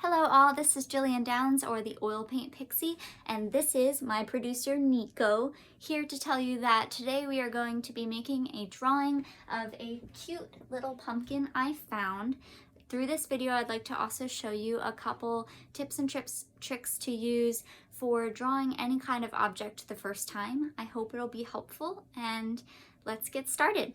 Hello all, this is Jilldownes, or the Oil Paint Pixie, and this is my producer Nico, here to tell you that today we are going to be making a drawing of a cute little pumpkin I found. Through this video, I'd like to also show you a couple tips and tricks to use for drawing any kind of object the first time. I hope it'll be helpful, and let's get started.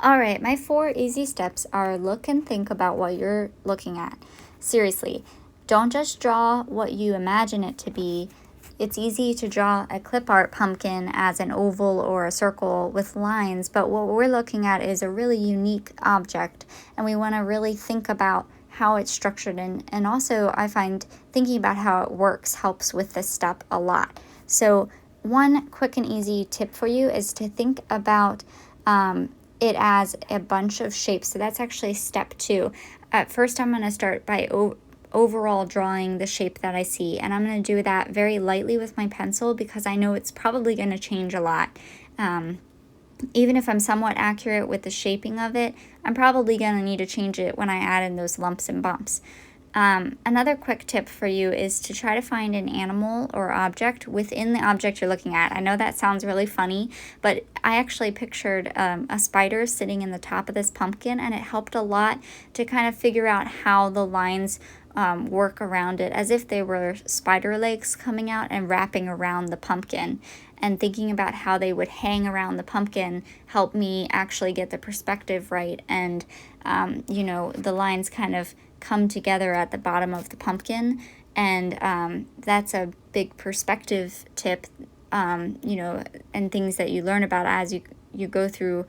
Alright, my 4 easy steps are look and think about what you're looking at. Seriously, don't just draw what you imagine it to be. It's easy to draw a clip art pumpkin as an oval or a circle with lines, but what we're looking at is a really unique object, and we want to really think about how it's structured. And also, I find thinking about how it works helps with this step a lot. So one quick and easy tip for you is to think about it as a bunch of shapes. So that's actually step 2. At first, I'm going to start by overall drawing the shape that I see, and I'm going to do that very lightly with my pencil because I know it's probably going to change a lot. Even if I'm somewhat accurate with the shaping of it, I'm probably going to need to change it when I add in those lumps and bumps. Another quick tip for you is to try to find an animal or object within the object you're looking at. I know that sounds really funny, but I actually pictured a spider sitting in the top of this pumpkin, and it helped a lot to kind of figure out how the lines work around it, as if they were spider legs coming out and wrapping around the pumpkin. And thinking about how they would hang around the pumpkin helped me actually get the perspective right, and the lines kind of come together at the bottom of the pumpkin, and that's a big perspective tip, and things that you learn about as you go through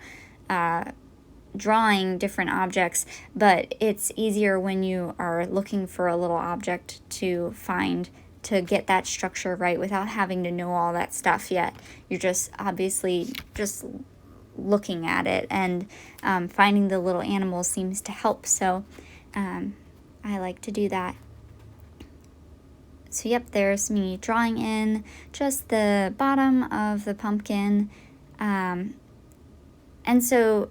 drawing different objects. But it's easier when you are looking for a little object to get that structure right without having to know all that stuff yet. You're just obviously just looking at it, and finding the little animals seems to help. So I like to do that. So yep, there's me drawing in just the bottom of the pumpkin. And so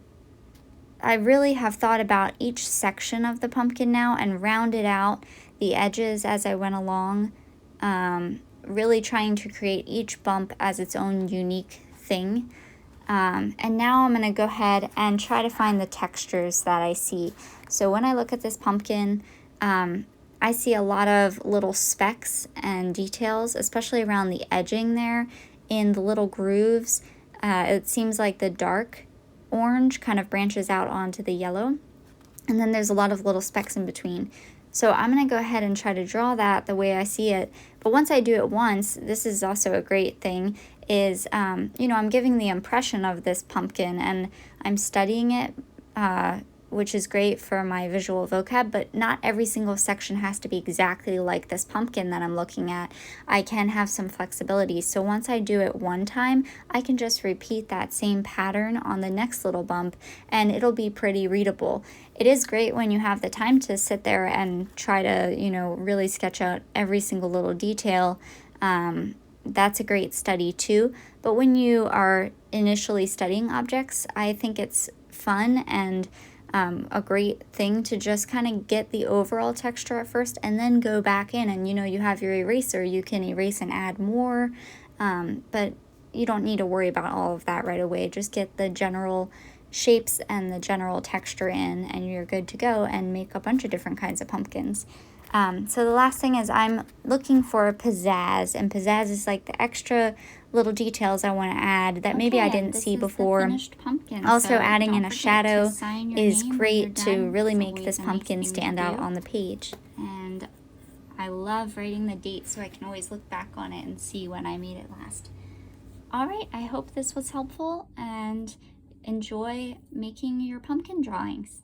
I really have thought about each section of the pumpkin now and rounded out the edges as I went along, really trying to create each bump as its own unique thing. And now I'm going to go ahead and try to find the textures that I see. So when I look at this pumpkin, I see a lot of little specks and details, especially around the edging there in the little grooves. It seems like the dark orange kind of branches out onto the yellow, and then there's a lot of little specks in between. So I'm going to go ahead and try to draw that the way I see it. But once I do it once, this is also a great thing, is, I'm giving the impression of this pumpkin, and I'm studying it, which is great for my visual vocab, but not every single section has to be exactly like this pumpkin that I'm looking at. I can have some flexibility. So once I do it one time, I can just repeat that same pattern on the next little bump, and it'll be pretty readable. It is great when you have the time to sit there and try to, really sketch out every single little detail. That's a great study too. But when you are initially studying objects, I think it's fun and a great thing to just kind of get the overall texture at first, and then go back in, and you have your eraser, you can erase and add more, but you don't need to worry about all of that right away. Just get the general shapes and the general texture in, and you're good to go and make a bunch of different kinds of pumpkins. So the last thing is I'm looking for pizzazz, and pizzazz is like the extra little details I want to add that maybe I didn't see before. Pumpkin, also, so adding in a shadow is great to really make this pumpkin stand out on the page. And I love writing the date so I can always look back on it and see when I made it last. Alright, I hope this was helpful, and enjoy making your pumpkin drawings.